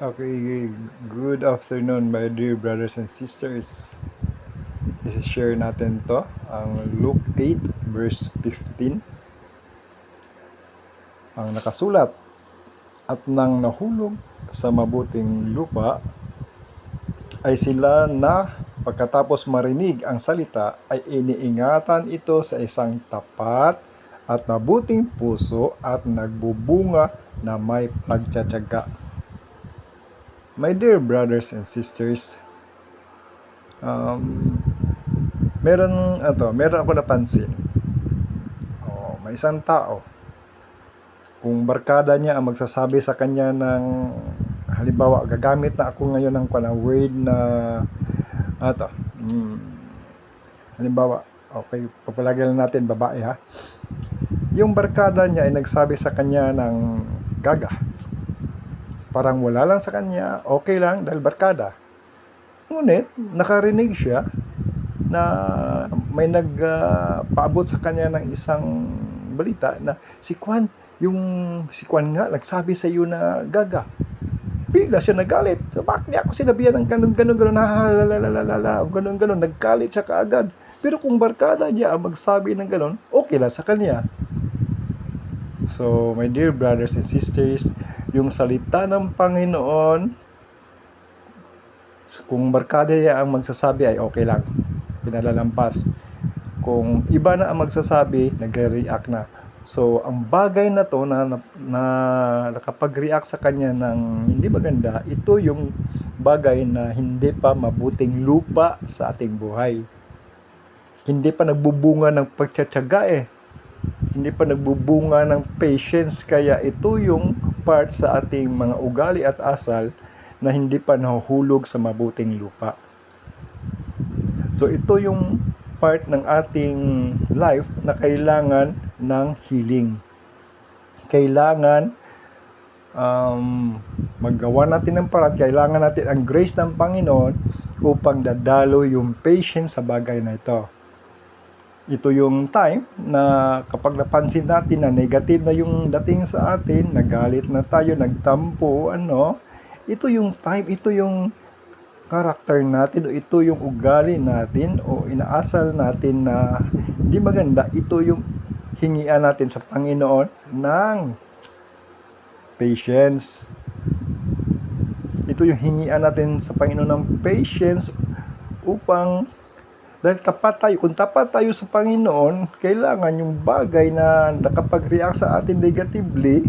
Okay, good afternoon my dear brothers and sisters. I-share natin to, ang Luke 8 verse 15. Ang nakasulat, at nang nahulog sa mabuting lupa, ay sila na pagkatapos marinig ang salita ay iniingatan ito sa isang tapat at mabuting puso at nagbubunga na may pagtsatsaga. My dear brothers and sisters, meron ako napansin. May isang tao, kung barkada niya ang magsasabi sa kanya ng, halimbawa, gagamit na ako ngayon ng word na halimbawa, okay, papalagay lang natin babae ha. Yung barkada niya ay nagsabi sa kanya ng gaga. Parang wala lang sa kanya, okay lang dahil barkada. Ngunit, nakarinig siya na may nagpaabot sa kanya ng isang balita na si Kwan nga nagsabi sa iyo na gaga. Bigla siya nagalit. Bakit niya ako sinabihan ng ganun, naggalit siya kaagad. Pero kung barkada niya ang magsabi ng ganun, okay lang sa kanya. So, my dear brothers and sisters, yung salita ng Panginoon, kung barkada niya ang magsasabi ay okay lang, pinalalampas. Kung iba na ang magsasabi, nagre-react na. So, ang bagay na to na nakapag-react sa kanya ng hindi maganda, ito yung bagay na hindi pa mabuting lupa sa ating buhay. Hindi pa nagbubunga ng pagtsatsaga Hindi pa nagbubunga ng patience, kaya ito yung part sa ating mga ugali at asal na hindi pa nahuhulog sa mabuting lupa. So ito yung part ng ating life na kailangan ng healing. Kailangan maggawa natin ng paraan, kailangan natin ang grace ng Panginoon upang dadalo yung patience sa bagay na ito. Ito yung time na kapag napansin natin na negative na yung dating sa atin, nagalit na tayo, nagtampo, ito yung time, ito yung karakter natin, o ito yung ugali natin, o inaasal natin na hindi maganda. Ito yung hingian natin sa Panginoon ng patience. Ito yung hingian natin sa Panginoon ng patience upang, dahil tapat tayo, kung tapat tayo sa Panginoon, kailangan yung bagay na nakapag-react sa atin negatively,